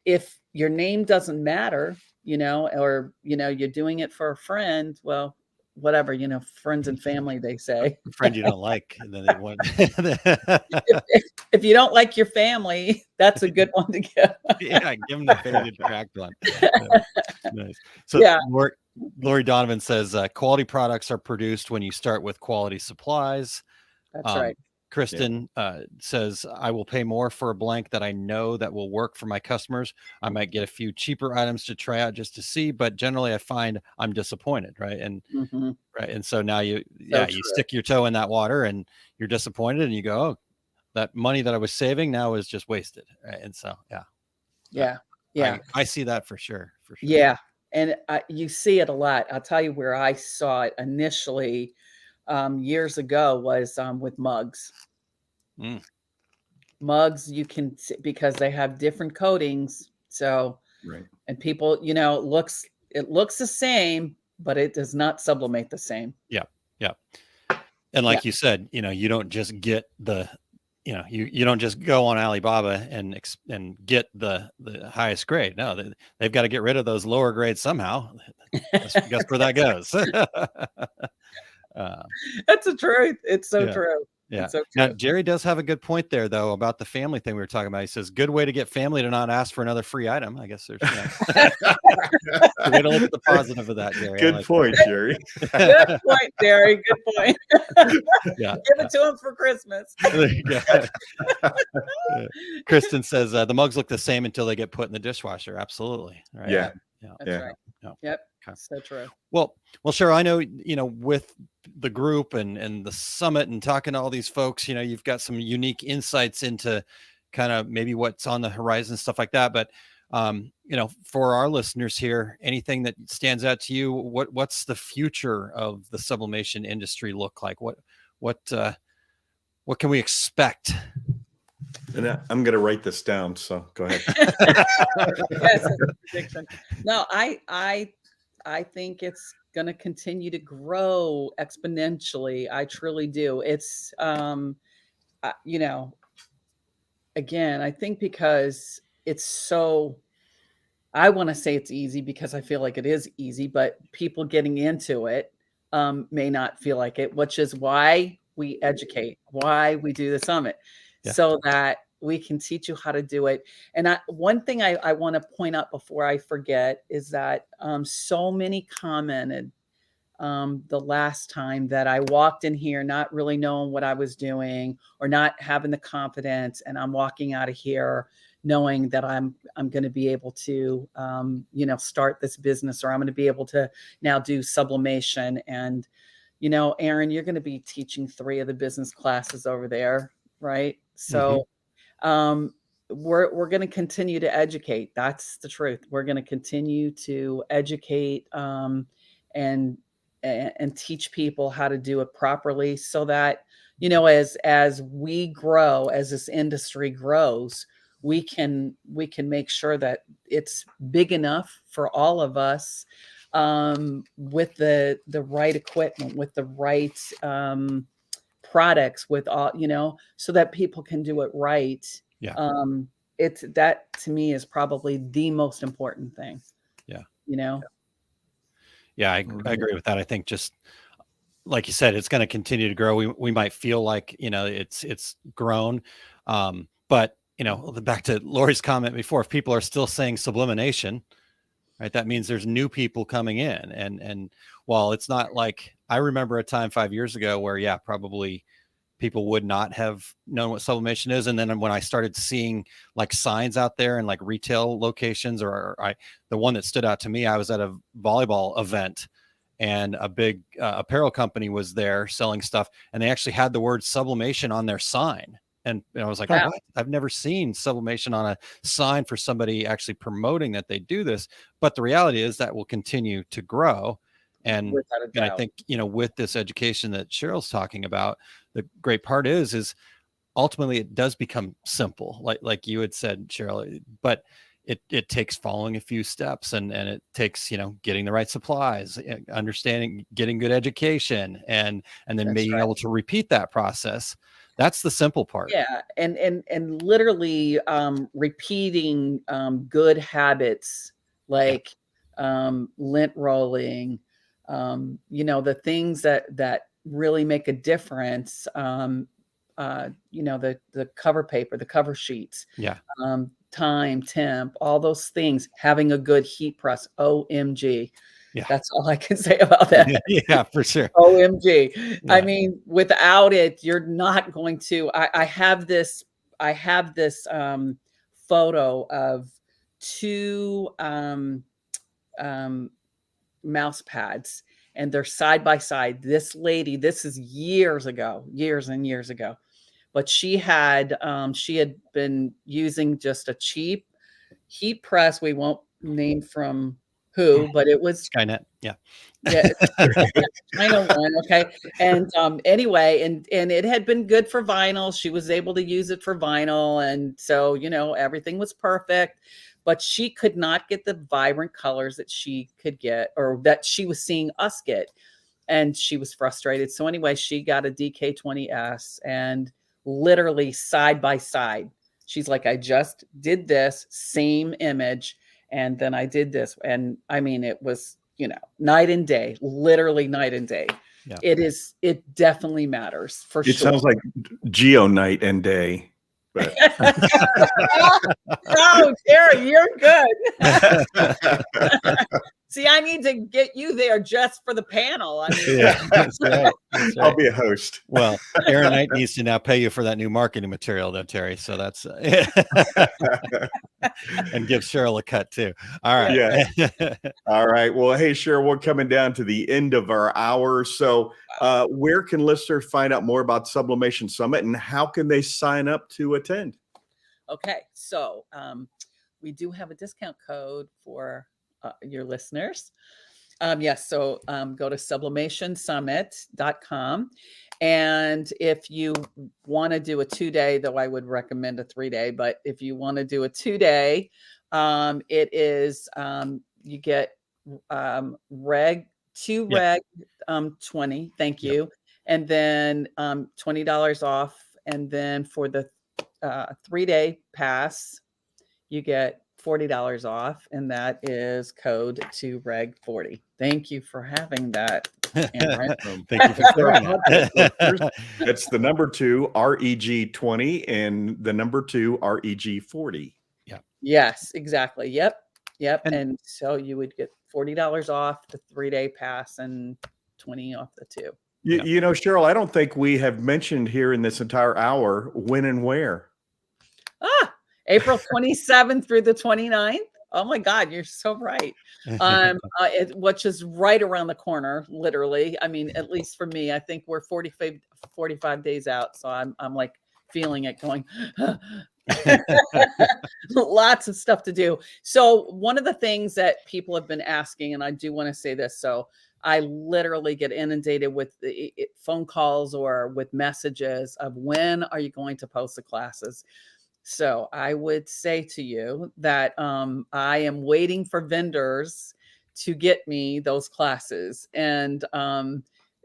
if your name doesn't matter, or, you're doing it for a friend, well, whatever, friends and family, they say. A friend you don't like, and then they want. if you don't like your family, that's a good one to get. Yeah, give them the faded cracked one. Nice. So yeah. Lori Donovan says quality products are produced when you start with quality supplies. That's right. Kristen says, I will pay more for a blank that I know that will work for my customers. I might get a few cheaper items to try out just to see, but generally I find I'm disappointed. Right. And right. And so now you stick your toe in that water and you're disappointed and you go, oh, that money that I was saving now is just wasted. Right. And so, yeah. I see that for sure. Yeah. And you see it a lot. I'll tell you where I saw it initially years ago was with mugs. Mugs, you can see, because they have different coatings. So, right. And people, it looks the same, but it does not sublimate the same. Yeah. Yeah. And like you said, you don't just get you don't just go on Alibaba and get the highest grade. No, they've got to get rid of those lower grades somehow. Guess where that goes. That's the truth. It's so true. Yeah. So now, Jerry does have a good point there, though, about the family thing we were talking about. He says, good way to get family to not ask for another free item. I guess there's way to look at the positive of that, Jerry. Good point, Jerry. Good point, Jerry. Good point. Yeah. Give it to him for Christmas. Kristen says, the mugs look the same until they get put in the dishwasher. Absolutely. Right? Yeah. That's right. Yep. Okay. So true. Well, Cheryl, I know, with the group and the summit and talking to all these folks, you've got some unique insights into kind of maybe what's on the horizon, stuff like that. But, for our listeners here, anything that stands out to you, what's the future of the sublimation industry look like? What can we expect? And I'm going to write this down. So go ahead. Yes, prediction. No, I think it's going to continue to grow exponentially. I truly do. It's, again, I think because it's so, I want to say it's easy because I feel like it is easy, but people getting into it may not feel like it, which is why we educate, why we do the summit, so that we can teach you how to do it. And one thing I want to point out before I forget is that so many commented the last time that I walked in here not really knowing what I was doing or not having the confidence, and I'm walking out of here knowing that I'm going to be able to start this business, or I'm going to be able to now do sublimation. And Aaron, you're going to be teaching 3 of the business classes over there, right? So we're going to continue to educate. That's the truth. We're going to continue to educate and teach people how to do it properly, so that as we grow, as this industry grows, we can make sure that it's big enough for all of us, with the right equipment, with the right products, with all, so that people can do it right. Yeah. It's that, to me, is probably the most important thing. Yeah. Yeah, I agree with that. I think, just like you said, it's going to continue to grow. We might feel like, it's grown. But, back to Lori's comment before, if people are still saying sublimation, right, that means there's new people coming in. And while it's not like, I remember a time 5 years ago where, probably people would not have known what sublimation is. And then when I started seeing like signs out there in like retail locations, the one that stood out to me, I was at a volleyball event and a big apparel company was there selling stuff, and they actually had the word sublimation on their sign. And I was like, what? I've never seen sublimation on a sign for somebody actually promoting that they do this. But the reality is that will continue to grow. And I think, with this education that Cheryl's talking about, the great part is ultimately it does become simple, like you had said, Cheryl, but it takes following a few steps, and it takes, getting the right supplies, understanding, getting good education, and then being able to repeat that process. That's the simple part. Yeah. And literally repeating good habits like lint rolling, the things that really make a difference, the cover paper, the cover sheets, time, temp, all those things, having a good heat press, OMG. Yeah. That's all I can say about that. Yeah, for sure. OMG. Yeah. I mean, without it, you're not going to, I have this photo of two mouse pads, and they're side by side. This lady, this is years and years ago, but she had been using just a cheap heat press. We won't name from who, but it was Skynet. Yeah. China one. Okay. And anyway, and it had been good for vinyl. She was able to use it for vinyl. And so, everything was perfect, but she could not get the vibrant colors that she could get, or that she was seeing us get. And she was frustrated. So anyway, she got a DK20S, and literally side by side, she's like, I just did this same image, and then I did this. And I mean, it was, night and day, literally night and day. Yeah. It definitely matters for sure. It sounds like Geo night and day. But oh, Terry, you're good. See, I need to get you there just for the panel. I mean, yeah, that's right. That's right. I'll be a host. Well, Aaron Knight needs to now pay you for that new marketing material, though, Terry. So that's and give Cheryl a cut too. All right. Yeah. All right. Well, hey, Cheryl, we're coming down to the end of our hour. So, where can listeners find out more about Sublimation Summit, and how can they sign up to attend? Okay, so we do have a discount code for your listeners. Yes, so go to sublimationsummit.com. And if you want to do a 2-day, though I would recommend a 3-day, but if you want to do a 2-day, it is, you get reg 20, thank you. And then $20 off. And then for the 3-day pass, you get $40 off, and that is code to reg 40. Thank you for having that, Aaron. Thank you for sharing that. That's the number 2 REG 20 and the number 2 REG 40. Yeah. Yes, exactly. Yep. And so you would get $40 off the 3-day pass and 20 off the 2. You know, Cheryl, I don't think we have mentioned here in this entire hour when and where. April 27th through the 29th. Oh my God, you're so right. Which is right around the corner, literally. I mean, at least for me, I think we're 45 days out. So I'm like feeling it going, lots of stuff to do. So one of the things that people have been asking, and I do want to say this, so I literally get inundated with phone calls or with messages of, when are you going to post the classes? So I would say to you that I am waiting for vendors to get me those classes, and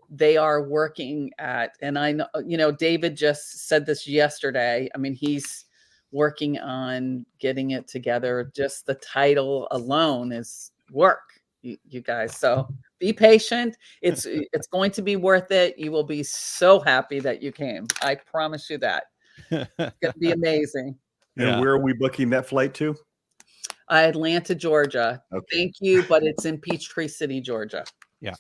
they are working at, and I know, David just said this yesterday. I mean, he's working on getting it together. Just the title alone is work, you guys. So be patient. It's going to be worth it. You will be so happy that you came. I promise you that. It's going to be amazing. And where are we booking that flight to? Atlanta, Georgia. Okay. Thank you, but it's in Peachtree City, Georgia. Yeah.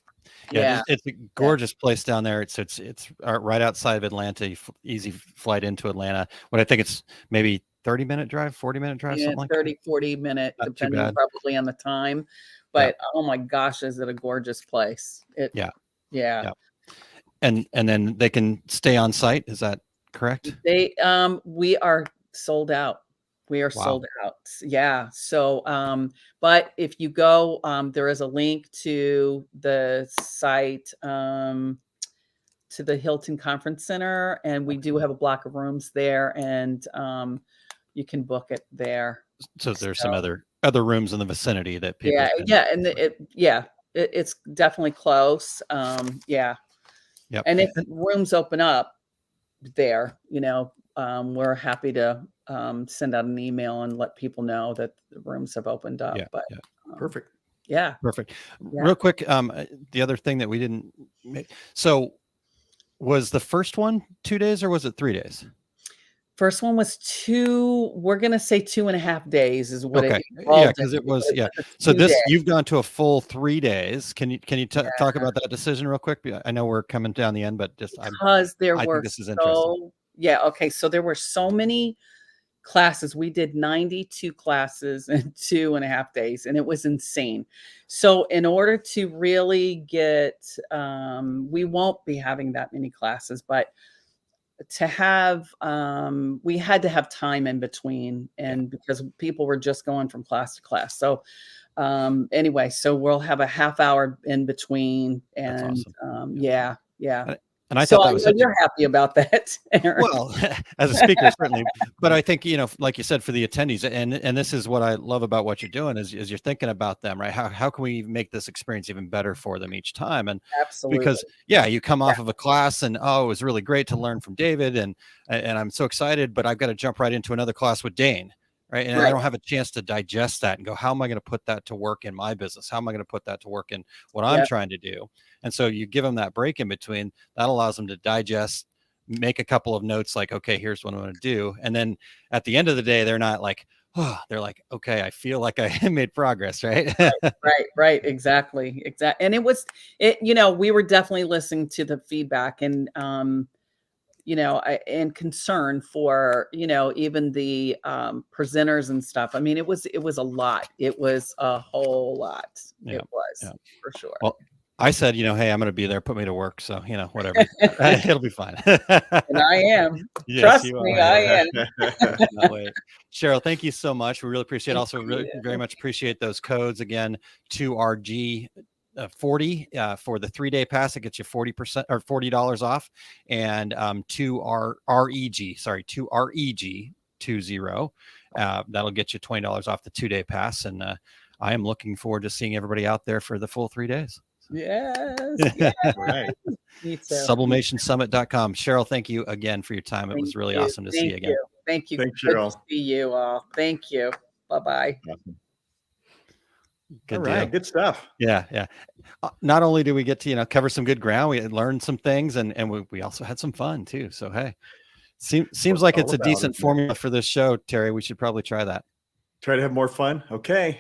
Yeah. It's a gorgeous place down there. It's right outside of Atlanta. Easy flight into Atlanta. What I think it's maybe 30-minute drive, 40-minute drive, Yeah, something like 30, that. 40 minute, Not too depending bad. probably on the time. But oh my gosh, is it a gorgeous place? Yeah. Yeah. And then they can stay on site. Is that correct? We are sold out. We are sold out. Yeah. So, but if you go, there is a link to the site, to the Hilton Conference Center, and we do have a block of rooms there, and you can book it there. So there's some other rooms in the vicinity that people. It's definitely close. Yeah. Yep. And if rooms open up there, we're happy to send out an email and let people know that the rooms have opened up. Perfect. Yeah. Perfect. Real quick, the other thing that we didn't make. So was the first one 2 days or was it 3 days? First one was we're going to say 2.5 days is what okay. it Yeah, because it was, So you've gone to a full 3 days. Can you talk about that decision real quick? I know we're coming down the end, but just because I think this is interesting. Okay. So there were so many classes. We did 92 classes in 2.5 days, and it was insane. So in order to really get, we won't be having that many classes, but to have, we had to have time in between, and because people were just going from class to class. So anyway, so we'll have a half hour in between, and That's awesome. yeah. And I thought that was you're happy about that, Aaron. Well, as a speaker, certainly, but I think, like you said, for the attendees, and this is what I love about what you're doing is you're thinking about them, right? How can we make this experience even better for them each time? And absolutely, because you come off of a class and, it was really great to learn from David, and I'm so excited, but I've got to jump right into another class with Dane. Right. And I don't have a chance to digest that and go, how am I going to put that to work in my business? How am I going to put that to work in what I'm trying to do? And so you give them that break in between. That allows them to digest, make a couple of notes like, okay, here's what I'm going to do. And then at the end of the day, they're not like, they're like, okay, I feel like I made progress. Right. Right. Exactly. And we were definitely listening to the feedback, and, and concern for, even the presenters and stuff. I mean, it was a lot. It was a whole lot. It was for sure. Well, I said, hey, I'm going to be there. Put me to work. So, whatever. It'll be fine. And I am. Yes, Trust me, I am. Cheryl, thank you so much. We really appreciate it. Also, really, very much appreciate those codes. Again, 2RG 40 for the 3-day pass. It gets you 40% or $40 off, and 2REG 20 that'll get you $20 off the 2-day pass. And I am looking forward to seeing everybody out there for the full 3 days. Yes. Right. SublimationSummit.com. Cheryl, thank you again for your time. It was really awesome to see you again. Thank you. Thanks, Good Cheryl. to see you all. Thank you. Bye-bye. Awesome. Good All right, deal. good stuff. Yeah. Not only do we get to cover some good ground, we learned some things, and we also had some fun too. So hey, seems like it's a decent formula for this show, Terry. We should probably try that. Try to have more fun. Okay,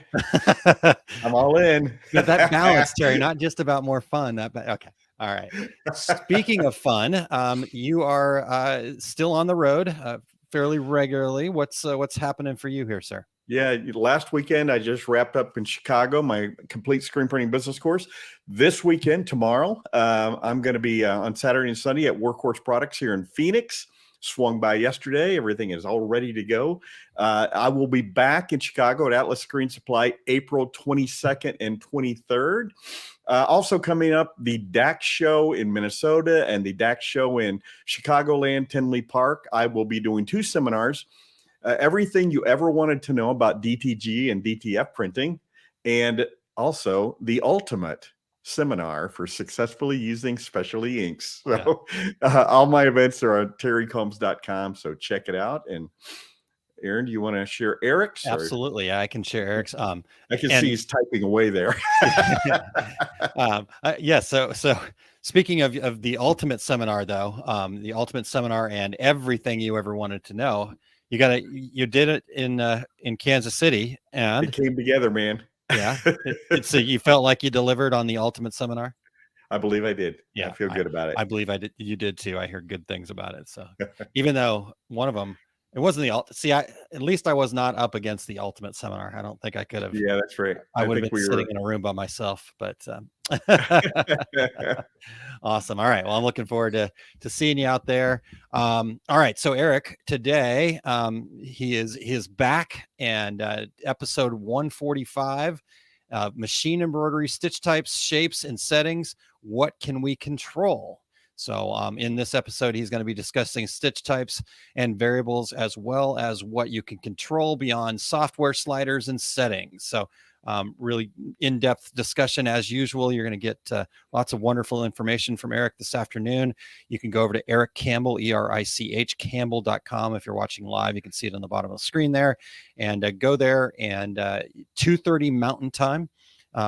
I'm all in. That balance, Terry, not just about more fun. Okay. All right. Speaking of fun, you are still on the road fairly regularly. What's happening for you here, sir? Yeah, last weekend I just wrapped up in Chicago my complete screen printing business course. This weekend, tomorrow, I'm going to be on Saturday and Sunday at Workhorse Products here in Phoenix. Swung by yesterday. Everything is all ready to go. I will be back in Chicago at Atlas Screen Supply April 22nd and 23rd. Also coming up, the DAX show in Minnesota and the DAX show in Chicagoland, Tinley Park. I will be doing 2 seminars. Everything you ever wanted to know about DTG and DTF printing, and also the ultimate seminar for successfully using specialty inks. So all my events are on terrycombs.com. So check it out. And Aaron, do you want to share Eric's? Absolutely. I can share Eric's. I can see he's typing away there. So speaking of the ultimate seminar, though, the ultimate seminar and everything you ever wanted to know, you did it in Kansas City, and it came together, man. Yeah. So you felt like you delivered on the ultimate seminar? I believe I did. Yeah, I feel good about it. I believe I did. You did too. I heard good things about it. So even though one of them, it wasn't at least I was not up against the ultimate seminar. I don't think I could have. Yeah, that's right. I would have think been we sitting were. in a room by myself, but awesome. All right. Well, I'm looking forward to seeing you out there. All right. So Eric, today, he is back, and episode 145, machine embroidery, stitch types, shapes, and settings. What can we control? So in this episode, he's going to be discussing stitch types and variables, as well as what you can control beyond software sliders and settings. So really in-depth discussion as usual. You're going to get lots of wonderful information from Eric this afternoon. You can go over to Eric Campbell, ERICH, Campbell.com. If you're watching live, you can see it on the bottom of the screen there. And go there, and 2:30 Mountain Time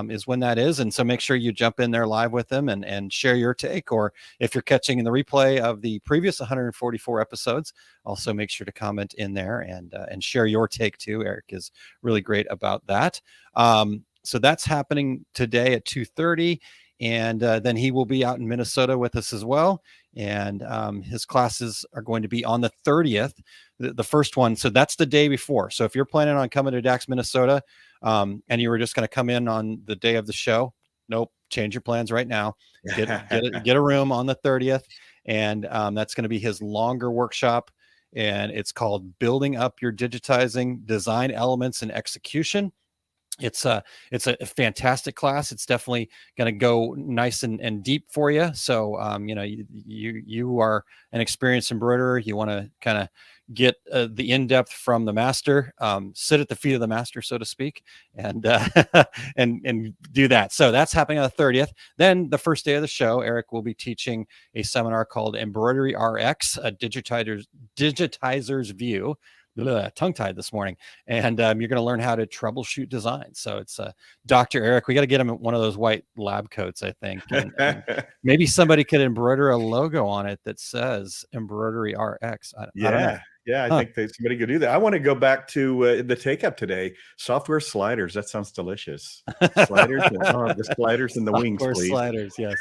is when that is. And so make sure you jump in there live with them and share your take. Or if you're catching the replay of the previous 144 episodes, also make sure to comment in there and share your take too. Eric is really great about that. So that's happening today at 2:30. And then he will be out in Minnesota with us as well. And his classes are going to be on the 30th, the first one. So that's the day before. So if you're planning on coming to DAX, Minnesota, and you were just going to come in on the day of the show, nope, change your plans right now. Get a room on the 30th. And that's going to be his longer workshop. And it's called Building Up Your Digitizing Design Elements and Execution. It's a fantastic class. It's definitely going to go nice and deep for you. So, you are an experienced embroiderer. You want to kind of get the in-depth from the master, sit at the feet of the master, so to speak, and and do that. So that's happening on the 30th. Then the first day of the show, Eric will be teaching a seminar called Embroidery RX, a digitizer's view. Tongue-tied this morning, and you're going to learn how to troubleshoot design. So it's Dr. Eric. We got to get him one of those white lab coats, I think. And maybe somebody could embroider a logo on it that says Embroidery RX. I don't know. Yeah, I think that somebody could do that. I want to go back to the take up today. Software sliders. That sounds delicious. Sliders. The sliders and the wings, please. Sliders. Yes.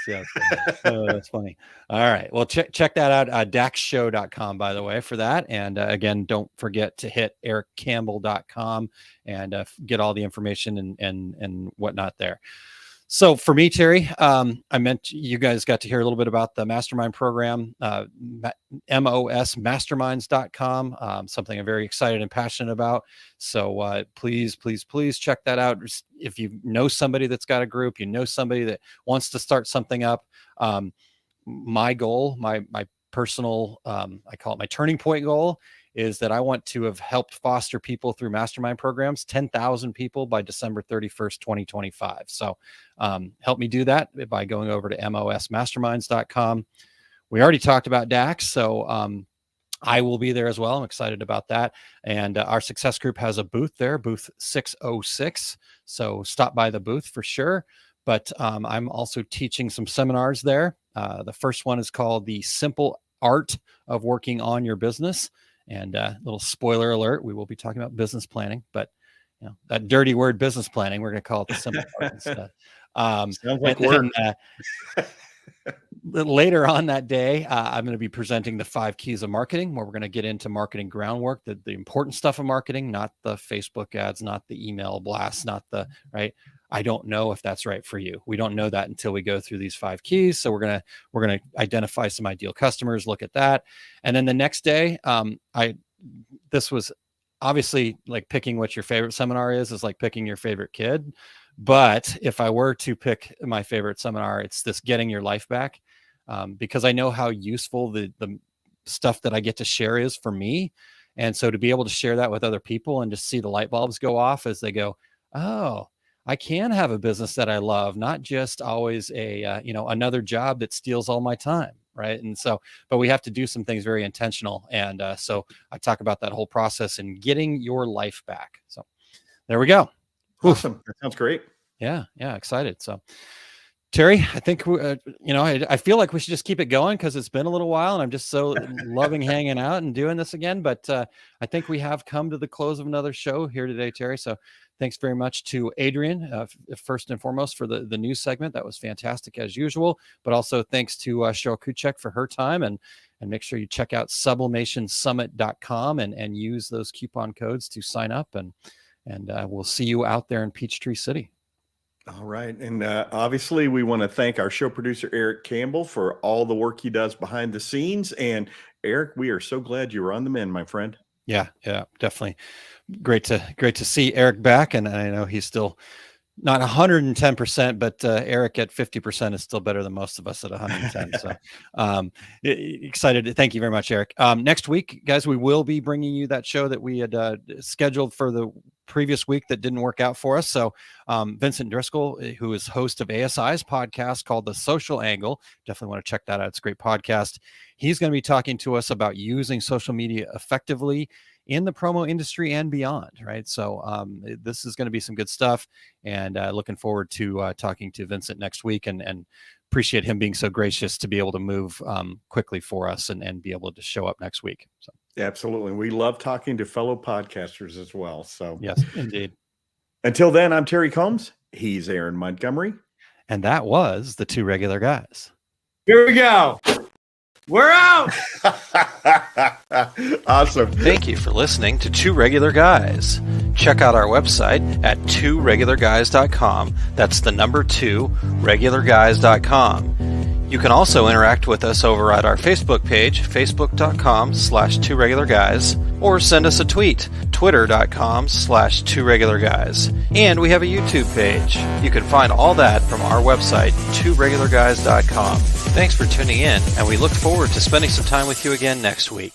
Oh, that's funny. All right. Well, check that out. DAXshow.com, by the way, for that. And again, don't forget to hit ericcampbell.com and get all the information and whatnot there. So for me, Terry, I meant you guys got to hear a little bit about the Mastermind Program, mosmasterminds.com, something I'm very excited and passionate about. So please check that out. If you know somebody that's got a group, you know somebody that wants to start something up, my goal, my personal, I call it my turning point goal, is that I want to have helped foster people through mastermind programs, 10,000 people by December 31st, 2025. So help me do that by going over to mosmasterminds.com. We already talked about DAX, so I will be there as well. I'm excited about that. And our success group has a booth there, booth 606. So stop by the booth for sure. But I'm also teaching some seminars there. The first one is called The Simple Art of Working on Your Business. And a little spoiler alert, we will be talking about business planning, but that dirty word business planning, we're going to call it the simple part instead. Sounds like work. Later on that day, I'm going to be presenting the 5 keys of marketing, where we're going to get into marketing groundwork, the important stuff of marketing, not the Facebook ads, not the email blasts, not the right. I don't know if that's right for you. We don't know that until we go through these 5 keys. So we're gonna identify some ideal customers, look at that, and then the next day, this was obviously like picking what your favorite seminar is like picking your favorite kid. But if I were to pick my favorite seminar, it's this Getting Your Life Back, because I know how useful the stuff that I get to share is for me, and so to be able to share that with other people and just see the light bulbs go off as they go, oh, I can have a business that I love, not just always another job that steals all my time, right? And so, but we have to do some things very intentional, and so I talk about that whole process and getting your life back. So there we go. Awesome. That sounds great. Yeah, excited. So Terry, I think, I feel like we should just keep it going because it's been a little while and I'm just so loving hanging out and doing this again. But I think we have come to the close of another show here today, Terry. So thanks very much to Adrian, first and foremost, for the news segment. That was fantastic as usual. But also thanks to Cheryl Kuchek for her time. And make sure you check out sublimationsummit.com and use those coupon codes to sign up. And we'll see you out there in Peachtree City. All right. And obviously, we want to thank our show producer, Eric Campbell, for all the work he does behind the scenes. And Eric, we are so glad you were on the mend, my friend. Yeah, definitely. Great to see Eric back. And I know he's still not 110%, but Eric at 50% is still better than most of us at 110. So excited. Thank you very much, Eric. Next week, guys, we will be bringing you that show that we had scheduled for the previous week that didn't work out for us. So Vincent Driscoll, who is host of ASI's podcast called The Social Angle, definitely want to check that out. It's a great podcast. He's going to be talking to us about using social media effectively in the promo industry and beyond, right? So this is going to be some good stuff, and looking forward to talking to Vincent next week, and appreciate him being so gracious to be able to move quickly for us and be able to show up next week. So absolutely. We love talking to fellow podcasters as well. So yes, indeed. Until then, I'm Terry Combs. He's Aaron Montgomery. And that was the Two Regular Guys. Here we go. We're out. Awesome. Thank you for listening to Two Regular Guys. Check out our website at tworegularguys.com. That's the number 2, regularguys.com. You can also interact with us over at our Facebook page, facebook.com/tworegularguys, or send us a tweet, twitter.com/tworegularguys. And we have a YouTube page. You can find all that from our website, tworegularguys.com. Thanks for tuning in, and we look forward to spending some time with you again next week.